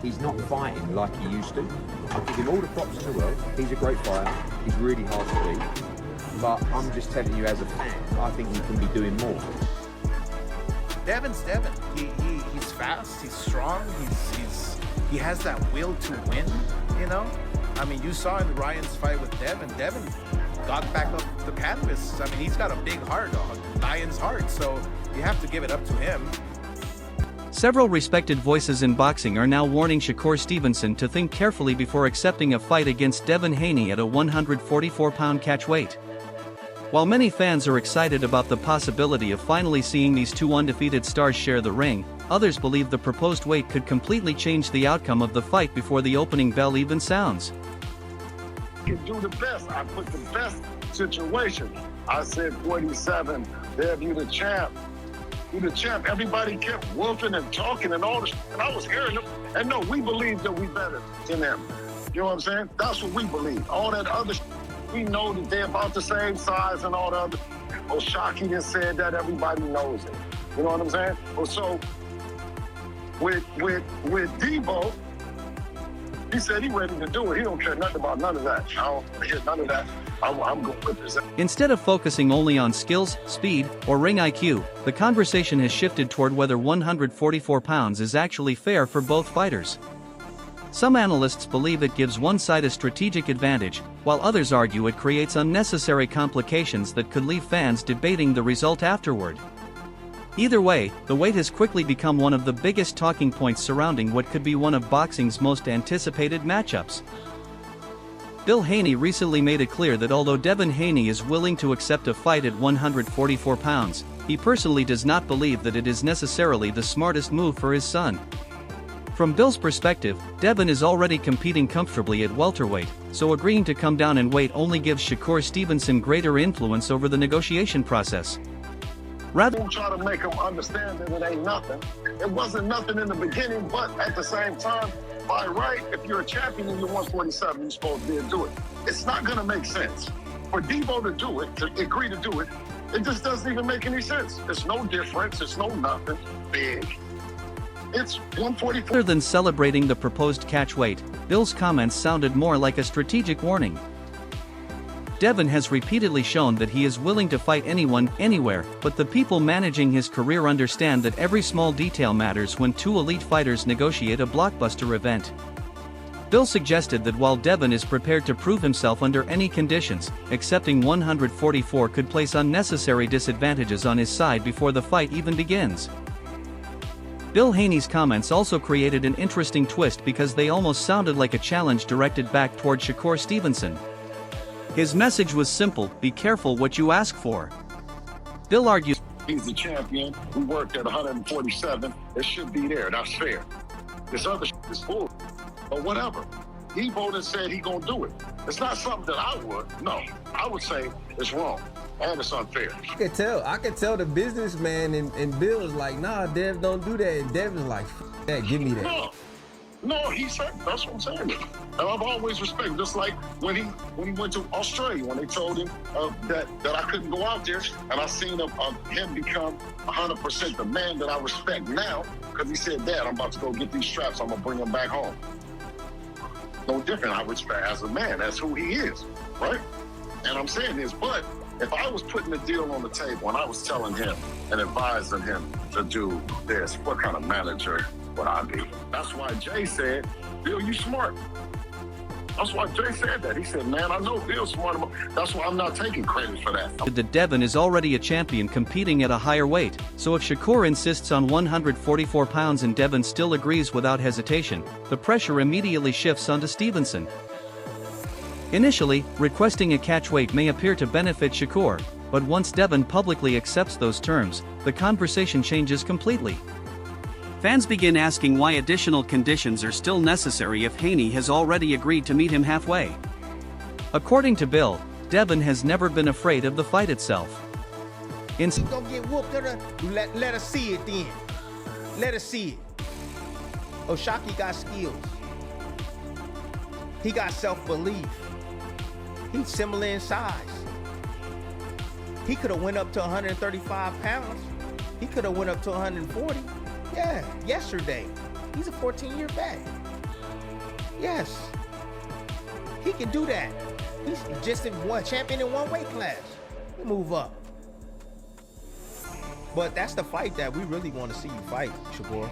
he's not fighting like he used to. I give him all the props in the world. He's a great fighter. He's really hard to beat. But I'm just telling you as a fan, I think he can be doing more. Devin's Devin. He's fast. He's strong. He has that will to win. You know, I mean, you saw in Ryan's fight with Devin. Devin got back up the canvas. I mean, he's got a big heart, a lion's heart. So you have to give it up to him. Several respected voices in boxing are now warning Shakur Stevenson to think carefully before accepting a fight against Devin Haney at a 144-pound catchweight. While many fans are excited about the possibility of finally seeing these two undefeated stars share the ring, others believe the proposed weight could completely change the outcome of the fight before the opening bell even sounds. You can do the best. I put the best situation. I said 47, Dev, you the champ. You the champ. Everybody kept whooping and talking and all this, and I was hearing them. And no, we believe that we better than them. You know what I'm saying? That's what we believe. All that other we know that they're about the same size and all the other. Oh, Shakur just said that, everybody knows it. You know what I'm saying? Well, so with Debo, he said he ready to do it. He don't care nothing about none of that. I don't hear none of that. I'm going with this. Instead of focusing only on skills, speed, or ring IQ, the conversation has shifted toward whether 144 pounds is actually fair for both fighters. Some analysts believe it gives one side a strategic advantage, while others argue it creates unnecessary complications that could leave fans debating the result afterward. Either way, the weight has quickly become one of the biggest talking points surrounding what could be one of boxing's most anticipated matchups. Devin Haney recently made it clear that although Devin Haney is willing to accept a fight at 144 pounds, he personally does not believe that it is necessarily the smartest move for his son. From Bill's perspective, Devin is already competing comfortably at welterweight, so agreeing to come down in weight only gives Shakur Stevenson greater influence over the negotiation process. Rather than try to make them understand that it ain't nothing. It wasn't nothing in the beginning, but at the same time, by right, if you're a champion and you're 147, you're supposed to be able to do it. It's not going to make sense. For Debo to do it, to agree to do it, it just doesn't even make any sense. It's no difference. It's no nothing big. It's 144. Rather than celebrating the proposed catchweight, Bill's comments sounded more like a strategic warning. Devin has repeatedly shown that he is willing to fight anyone, anywhere, but the people managing his career understand that every small detail matters when two elite fighters negotiate a blockbuster event. Bill suggested that while Devin is prepared to prove himself under any conditions, accepting 144 could place unnecessary disadvantages on his side before the fight even begins. Devin Haney's comments also created an interesting twist because they almost sounded like a challenge directed back toward Shakur Stevenson. His message was simple: be careful what you ask for. Bill argues he's the champion. We worked at 147. It should be there. That's fair. This other shit is bull. But whatever. He voted, said he gonna do it. It's not something that I would. No, I would say it's wrong and it's unfair. I could tell the businessman and Bill is like, nah, Dev, don't do that. And Devin's like, that, give me that. No, he said, that's what I'm saying. And I've always respected, just like when he went to Australia, when they told him that I couldn't go out there, and I seen him become 100% the man that I respect now, because he said, Dad, I'm about to go get these straps, I'm gonna bring them back home. No different, I respect as a man, that's who he is, right? And I'm saying this, but if I was putting the deal on the table and I was telling him and advising him to do this, what kind of manager would I be? That's why Jay said, Bill, you smart. That's why Jay said that. He said, man, I know Bill's smart. That's why I'm not taking credit for that. That Devin is already a champion competing at a higher weight, so if Shakur insists on 144 pounds and Devin still agrees without hesitation, the pressure immediately shifts onto Stevenson. Initially, requesting a catchweight may appear to benefit Shakur, but once Devin publicly accepts those terms, the conversation changes completely. Fans begin asking why additional conditions are still necessary if Haney has already agreed to meet him halfway. According to Bill, Devin has never been afraid of the fight itself. He's gonna get whooped. Let us see it then. Let us see it. Oh, Shakur got skills. He got self-belief. He's similar in size. He could have went up to 135 pounds. He could have went up to 140. Yeah, yesterday. He's a 14-year vet. Yes. He can do that. He's just champion in one weight class. Move up. But that's the fight that we really want to see you fight, Shakur.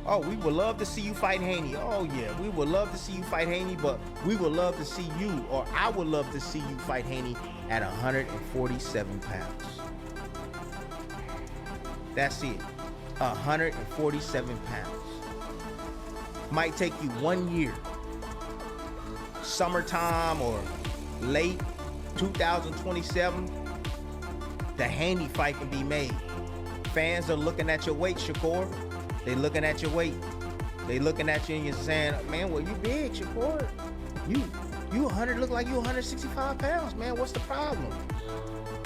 Oh, we would love to see you fight Haney. Oh, yeah, we would love to see you fight Haney, but we would love to see you, or I would love to see you fight Haney at 147 pounds. That's it. 147 pounds. Might take you 1 year. Summertime or late 2027, the Haney fight can be made. Fans are looking at your weight, Shakur. They looking at your weight. They looking at you and you're saying, man, well, you big, Shakur. You 100, look like you 165 pounds, man. What's the problem?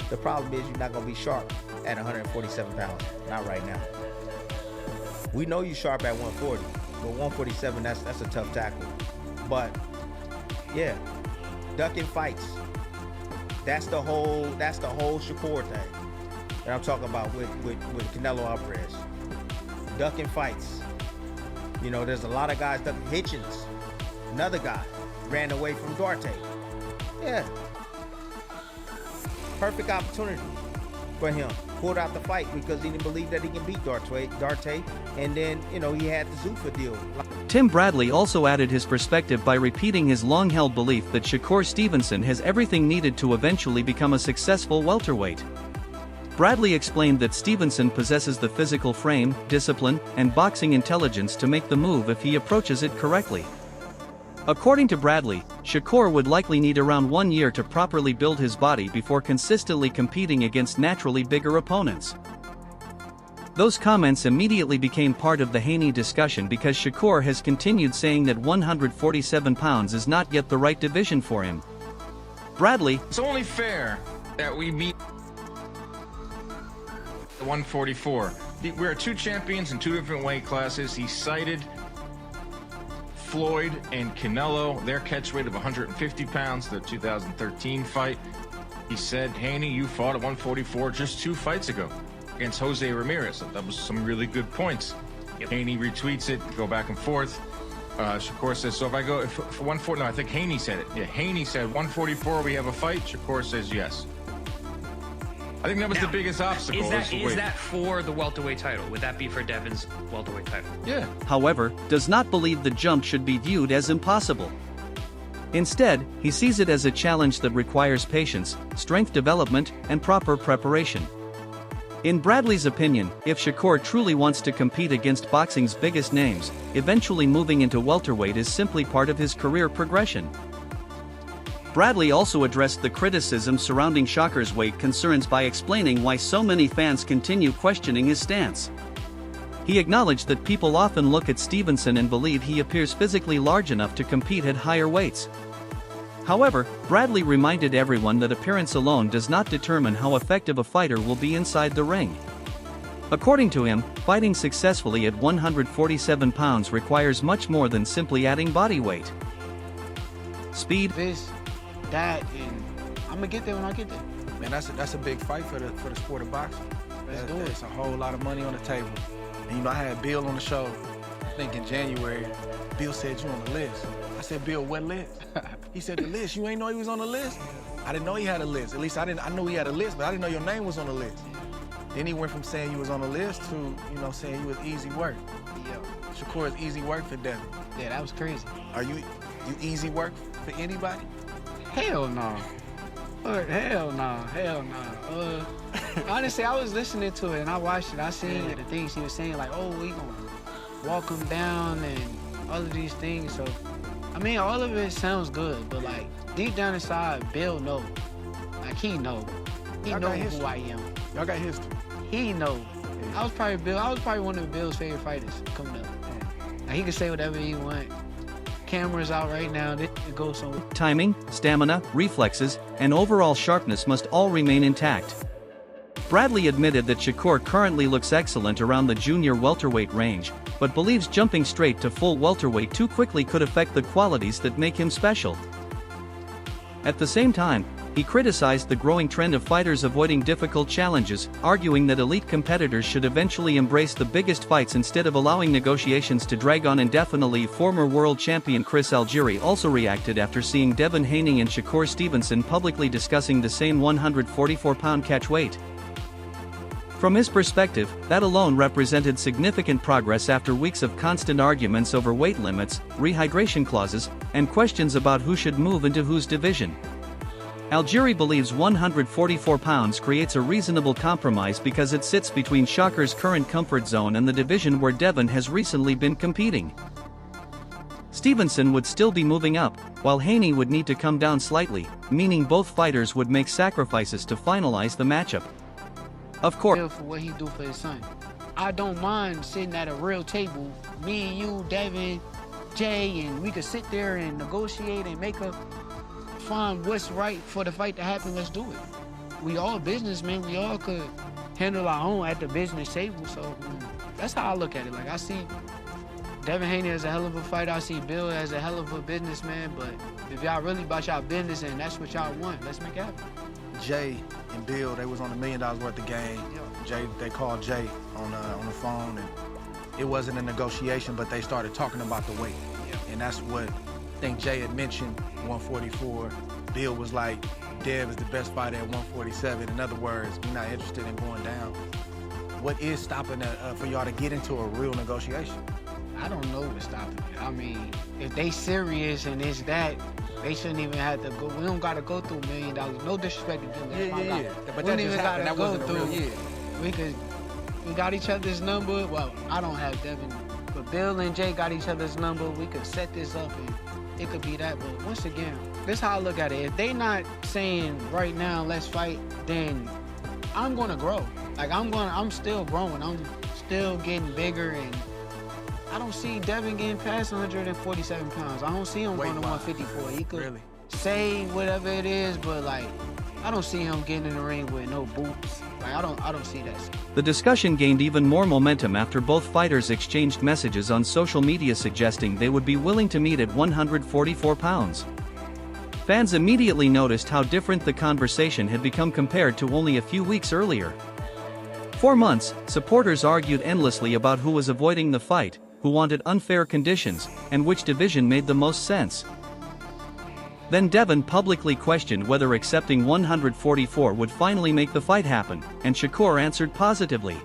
The problem is you're not gonna be sharp at 147 pounds. Not right now. We know you sharp at 140, but 147, that's a tough tackle. But yeah, ducking fights. That's the whole Shakur thing that I'm talking about with Canelo Alvarez. Ducking fights. You know, there's a lot of guys ducking. Hitchens, another guy, ran away from Duarte. Yeah. Perfect opportunity for him. Pulled out the fight because he didn't believe that he can beat Duarte, and then, you know, he had the Zuffa deal. Tim Bradley also added his perspective by repeating his long-held belief that Shakur Stevenson has everything needed to eventually become a successful welterweight. Bradley explained that Stevenson possesses the physical frame, discipline, and boxing intelligence to make the move if he approaches it correctly. According to Bradley, Shakur would likely need around 1 year to properly build his body before consistently competing against naturally bigger opponents. Those comments immediately became part of the Haney discussion because Shakur has continued saying that 147 pounds is not yet the right division for him. Bradley, "It's only fair that we meet the 144. We're two champions in two different weight classes." He cited Floyd and Canelo, their catchweight of 150 pounds, the 2013 fight. He said, "Haney, you fought at 144 just 2 fights ago against Jose Ramirez." That was some really good points. Yep. Haney retweets it, go back and forth. Shakur says, "So if I go for 140, no, I think Haney said it. Yeah, Haney said 144, we have a fight." Shakur says yes. I think that was the biggest obstacle. Is that for the welterweight title? Would that be for Devin's welterweight title? Yeah. however, does not believe the jump should be viewed as impossible. Instead, he sees it as a challenge that requires patience, strength development, and proper preparation. In Bradley's opinion, if Shakur truly wants to compete against boxing's biggest names, eventually moving into welterweight is simply part of his career progression. Bradley also addressed the criticism surrounding Shakur's weight concerns by explaining why so many fans continue questioning his stance. He acknowledged that people often look at Stevenson and believe he appears physically large enough to compete at higher weights. However, Bradley reminded everyone that appearance alone does not determine how effective a fighter will be inside the ring. According to him, fighting successfully at 147 pounds requires much more than simply adding body weight. Speed, that, and I'm gonna get there when I get there. Man, that's a big fight for the sport of boxing. It's a whole lot of money on the table. And you know, I had Bill on the show, I think in January. Bill said, "You on the list?" I said, "Bill, what list?" He said, "The list. You ain't know he was on the list?" I didn't know he had a list. At least I knew he had a list, but I didn't know your name was on the list. Then he went from saying you was on the list to, you know, saying you was easy work. Yeah. Shakur is easy work for Devin. Yeah, that was crazy. Are you easy work for anybody? Hell no. Hell no. Honestly, I was listening to it and I watched it. I seen the things he was saying, like, oh, we gonna walk him down and all of these things. So, I mean, all of it sounds good, but like deep down inside, Bill know. Like he know. He know who I am. Y'all got history. He know. I was probably one of Bill's favorite fighters coming up. Like, he can say whatever he want. Cameras out right now, they can go somewhere. timing, stamina, reflexes, and overall sharpness must all remain intact. Bradley admitted that Shakur currently looks excellent around the junior welterweight range, but believes jumping straight to full welterweight too quickly could affect the qualities that make him special. At the same time, He criticized the growing trend of fighters avoiding difficult challenges, arguing that elite competitors should eventually embrace the biggest fights instead of allowing negotiations to drag on indefinitely. Former world champion Chris Algieri also reacted after seeing Devin Haney and Shakur Stevenson publicly discussing the same 144-pound catch weight. From his perspective, that alone represented significant progress after weeks of constant arguments over weight limits, rehydration clauses, and questions about who should move into whose division. Algieri believes 144 pounds creates a reasonable compromise because it sits between Shakur's current comfort zone and the division where Devin has recently been competing. Stevenson would still be moving up, while Haney would need to come down slightly, meaning both fighters would make sacrifices to finalize the matchup. Of course, for what he do for his son. I don't mind sitting at a real table, me and you, Devin, Jay, and we could sit there and negotiate and find what's right for the fight to happen. Let's do it. We all businessmen. We all could handle our own at the business table. So that's how I look at it. Like, I see Devin Haney as a hell of a fighter. I see Bill as a hell of a businessman. But if y'all really about y'all business and that's what y'all want, let's make it happen. Jay and Bill, they was on $1 million worth of game. Jay, they called Jay on the phone, and it wasn't a negotiation, but they started talking about the weight. And that's what I think Jay had mentioned, 144. Bill was like, Dev is the best fighter at 147. In other words, we're not interested in going down. What is stopping for y'all to get into a real negotiation? I don't know what's stopping it. I mean, if they serious and it's that, they shouldn't even have to go. We don't got to go through $1 million. No disrespect to them. Yeah. But we that don't even just got happened. to That go wasn't a real through. We got each other's number. Well, I don't have Devin, but Bill and Jay got each other's number. We could set this up and it could be that. But once again, this is how I look at it. If they not saying right now, let's fight, then I'm gonna grow. Like, I'm still growing. I'm still getting bigger, and I don't see Devin getting past 147 pounds. I don't see him going to 154. He could say whatever it is, but like, I don't see him getting in the ring with no boots. Like, I don't see that. The discussion gained even more momentum after both fighters exchanged messages on social media suggesting they would be willing to meet at 144 pounds. Fans immediately noticed how different the conversation had become compared to only a few weeks earlier. For months, supporters argued endlessly about who was avoiding the fight, who wanted unfair conditions, and which division made the most sense. Then Devin publicly questioned whether accepting 144 would finally make the fight happen, and Shakur answered positively.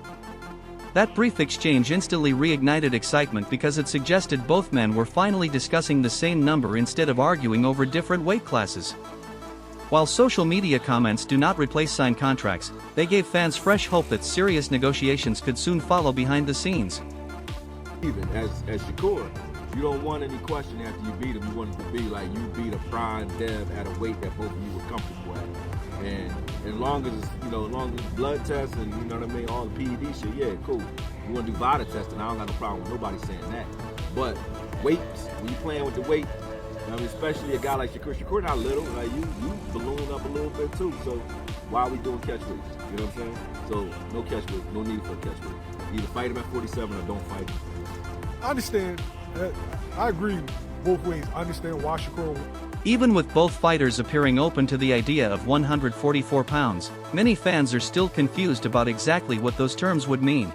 That brief exchange instantly reignited excitement because it suggested both men were finally discussing the same number instead of arguing over different weight classes. While social media comments do not replace signed contracts, they gave fans fresh hope that serious negotiations could soon follow behind the scenes. Even as Shakur, you don't want any question after you beat him. You want it to be like you beat a prime Dev at a weight that both of you were comfortable at. And as long as blood tests and you know what I mean, all the PED shit, yeah, cool. You want to do VADA testing, I don't got no problem with nobody saying that. But weights, when you playing with the weight, I mean, especially a guy like Shakur not little, like you balloon up a little bit too. So why are we doing catch weights? You know what I'm saying? So no catch weight, no need for a catch weight. Either fight him at 47 or don't fight him. I understand. I agree both ways. I understand why Shakur. Even with both fighters appearing open to the idea of 144 pounds, many fans are still confused about exactly what those terms would mean.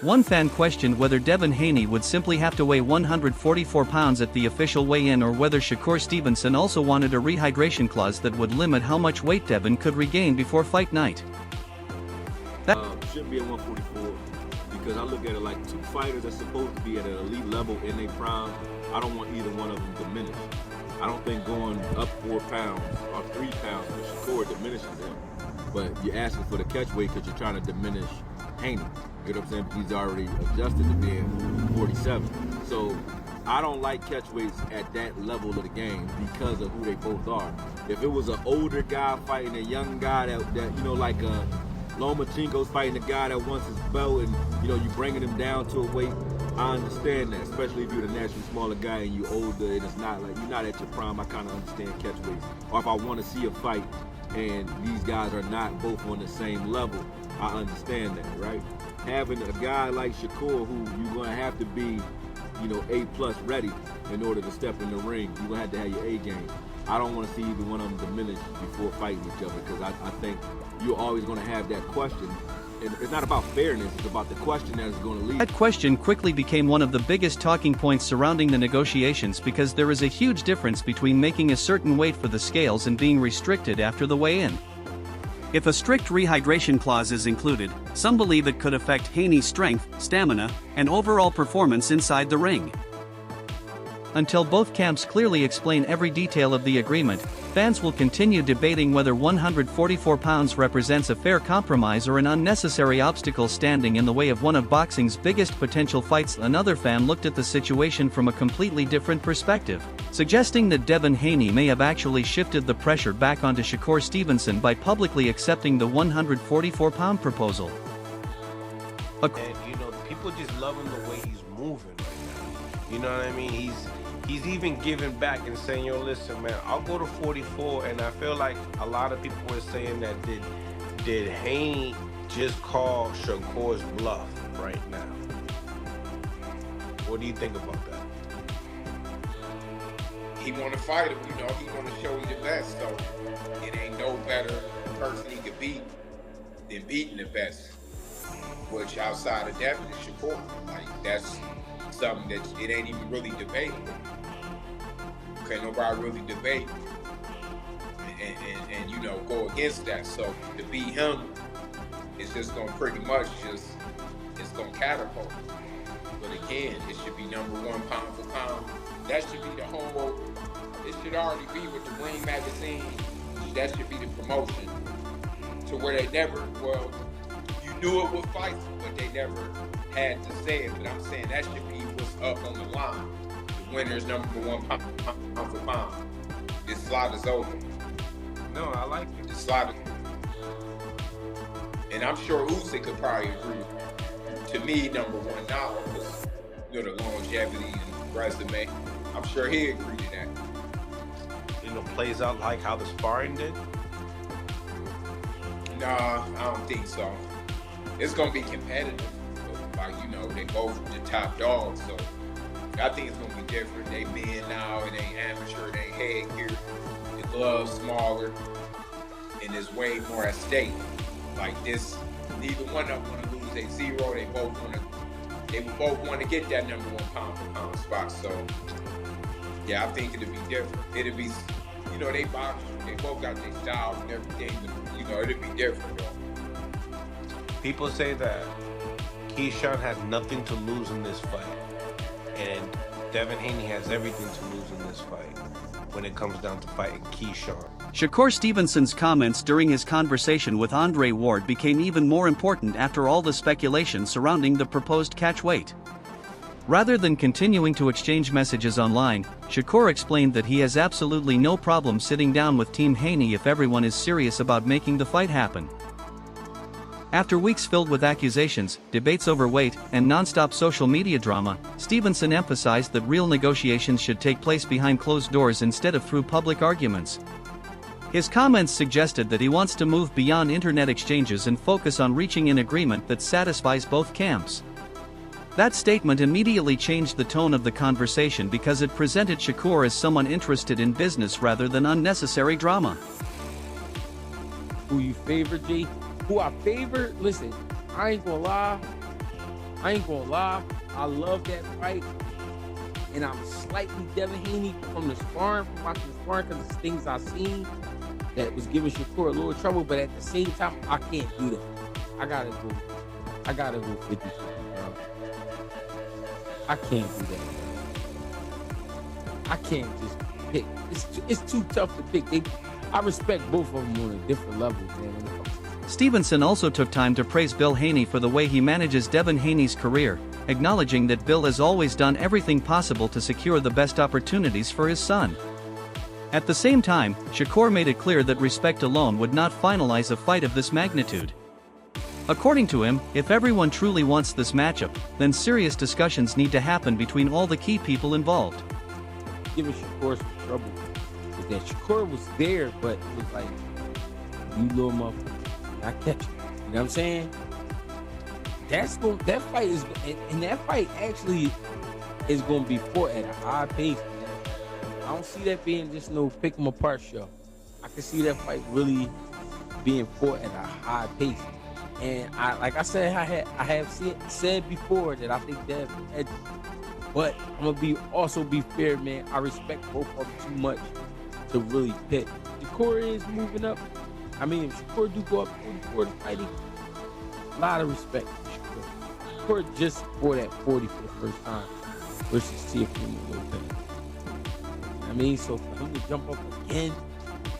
One fan questioned whether Devin Haney would simply have to weigh 144 pounds at the official weigh-in or whether Shakur Stevenson also wanted a rehydration clause that would limit how much weight Devin could regain before fight night. That shouldn't be at 144 because I look at it like two fighters that's supposed to be at an elite level in their prime. I don't want either one of them diminished. I don't think going up 4 pounds or 3 pounds for Shakur diminishes him. But you're asking for the catch weight because you're trying to diminish Haney. You know what I'm saying? Because he's already adjusted to being 47. So I don't like catch weights at that level of the game because of who they both are. If it was an older guy fighting a young guy that you know, like Lomachenko's fighting a guy that wants his belt and, you know, you bringing him down to a weight, I understand that, especially if you're the naturally smaller guy and you're older and it's not like, you're not at your prime, I kind of understand catch weights. Or if I want to see a fight and these guys are not both on the same level, I understand that, right? Having a guy like Shakur who you're going to have to be, you know, A+ ready in order to step in the ring, you're going to have your A game. I don't want to see either one of them diminish before fighting each other, because I think you're always going to have that question. And it's not about fairness, it's about the question that is going to lead. That question quickly became one of the biggest talking points surrounding the negotiations, because there is a huge difference between making a certain weight for the scales and being restricted after the weigh-in. If a strict rehydration clause is included, some believe it could affect Haney's strength, stamina, and overall performance inside the ring. Until both camps clearly explain every detail of the agreement, fans will continue debating whether 144 pounds represents a fair compromise or an unnecessary obstacle standing in the way of one of boxing's biggest potential fights. Another fan looked at the situation from a completely different perspective, suggesting that Devin Haney may have actually shifted the pressure back onto Shakur Stevenson by publicly accepting the 144-pound proposal. And you know, people just love him the way he's moving right now. You know what I mean? He's even giving back and saying, yo, listen, man, I'll go to 44. And I feel like a lot of people were saying that did Haney just call Shakur's bluff right now? What do you think about that? He want to fight him, you know, he want to show he the best, so it ain't no better person he could beat than beating the best. Which outside of Devin is Shakur. Like, that's something that it ain't even really debatable. Okay, nobody really debate and you know, go against that. So to beat him, it's just gonna pretty much it's gonna catapult. But again, it should be #1 pound for pound. That should be the whole, it should already be with the Ring magazine. That should be the promotion to where they never, well, you knew it with fights, but they never had to say it. But I'm saying that should be what's up on the line. The winner's #1 pound for pound. This slot is over. No, I like it. This slot is, and I'm sure Usyk could probably agree. To me, #1 now was, you know, the longevity and resume. I'm sure he agreed to that. You know, plays out like how the sparring did? Nah, I don't think so. It's gonna be competitive. Like, you know, they both the top dogs, so I think it's gonna be different. They men now, it ain't amateur, it ain't headgear. The gloves smaller, and there's way more at stake. Like this, neither one of them want to lose a zero. They would both want to get that #1 pound for pound spot. So yeah, I think it'll be different. It'll be, you know, they box, they both got their styles and everything. But, you know, it'll be different though. People say that Keyshawn has nothing to lose in this fight, and Devin Haney has everything to lose in this fight when it comes down to fighting Keyshawn. Shakur Stevenson's comments during his conversation with Andre Ward became even more important after all the speculation surrounding the proposed catch weight. Rather than continuing to exchange messages online, Shakur explained that he has absolutely no problem sitting down with Team Haney if everyone is serious about making the fight happen. After weeks filled with accusations, debates over weight, and non-stop social media drama, Stevenson emphasized that real negotiations should take place behind closed doors instead of through public arguments. His comments suggested that he wants to move beyond internet exchanges and focus on reaching an agreement that satisfies both camps. That statement immediately changed the tone of the conversation because it presented Shakur as someone interested in business rather than unnecessary drama. Who you favor, G? Who I favor? Listen, I ain't gonna lie. I love that fight. And I'm slightly Devin Haney from the sparring, from watching the sparring, because it's things I've seen that was giving Shakur a little trouble, but at the same time, I can't do that. I gotta go 50-50, bro. I can't do that. I can't just pick. It's too tough to pick. I respect both of them on a different level, man. Stevenson also took time to praise Bill Haney for the way he manages Devin Haney's career, acknowledging that Bill has always done everything possible to secure the best opportunities for his son. At the same time, Shakur made it clear that respect alone would not finalize a fight of this magnitude. According to him, if everyone truly wants this matchup, then serious discussions need to happen between all the key people involved. Giving Shakur some trouble. But that Shakur was there, but it was like, you little motherfucker, I catch you. You know what I'm saying? That fight is, and that fight actually is going to be fought at a high pace, man. I don't see that being just no pick 'em apart show. I can see that fight really being fought at a high pace. And like I said, I have said before that I think Dev edges. But I'm gonna also be fair, man. I respect both of them too much to really pick. Shakur is moving up. I mean, if Shakur do go up 44 to fighting, a lot of respect for Shakur. Shakur just fought at 40 for the first time versus Teofimo Lopez. I mean, so for him to jump up again,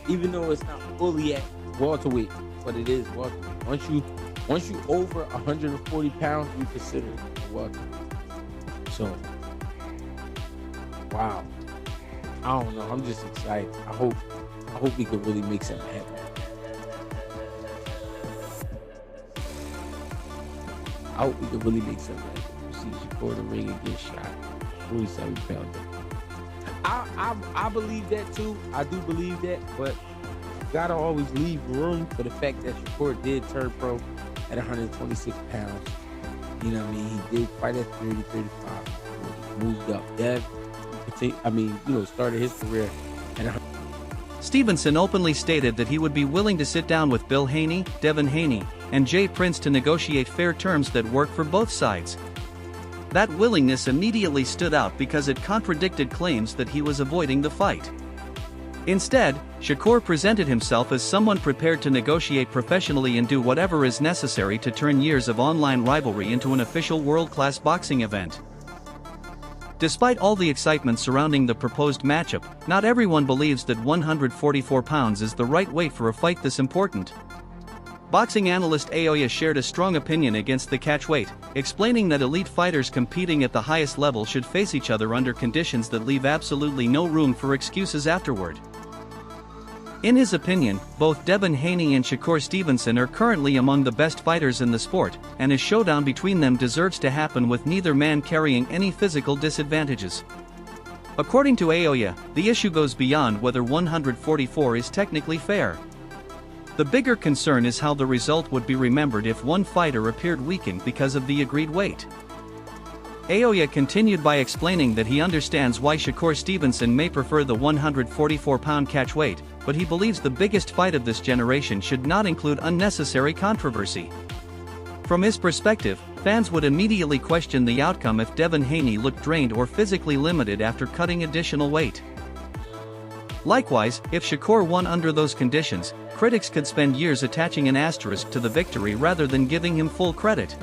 even though it's not fully at welterweight, but it is welterweight. Once you over 140 pounds, you consider it welterweight. So, wow. I don't know. I'm just excited. I hope we can really make something happen. I hope we can really make something happen. You see Shakur in the ring and get shot. 47 pounds. I believe that too. I do believe that, but you gotta always leave room for the fact that Shakur did turn pro at 126 pounds. You know what I mean? He did fight at 30, 35. He moved up. Dev, started his career at 100. Stevenson openly stated that he would be willing to sit down with Bill Haney, Devin Haney, and Jay Prince to negotiate fair terms that work for both sides. That willingness immediately stood out because it contradicted claims that he was avoiding the fight. Instead, Shakur presented himself as someone prepared to negotiate professionally and do whatever is necessary to turn years of online rivalry into an official world-class boxing event. Despite all the excitement surrounding the proposed matchup, not everyone believes that 144 pounds is the right weight for a fight this important. Boxing analyst Aoya shared a strong opinion against the catchweight, explaining that elite fighters competing at the highest level should face each other under conditions that leave absolutely no room for excuses afterward. In his opinion, both Devin Haney and Shakur Stevenson are currently among the best fighters in the sport, and a showdown between them deserves to happen with neither man carrying any physical disadvantages. According to Aoya, the issue goes beyond whether 144 is technically fair. The bigger concern is how the result would be remembered if one fighter appeared weakened because of the agreed weight. Aoya continued by explaining that he understands why Shakur Stevenson may prefer the 144-pound catchweight, but he believes the biggest fight of this generation should not include unnecessary controversy. From his perspective, fans would immediately question the outcome if Devin Haney looked drained or physically limited after cutting additional weight. Likewise, if Shakur won under those conditions, critics could spend years attaching an asterisk to the victory rather than giving him full credit.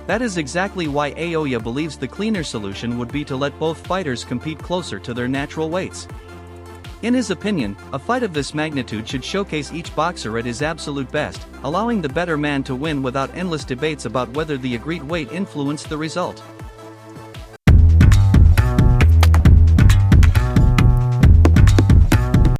That is exactly why Aoya believes the cleaner solution would be to let both fighters compete closer to their natural weights. In his opinion, a fight of this magnitude should showcase each boxer at his absolute best, allowing the better man to win without endless debates about whether the agreed weight influenced the result.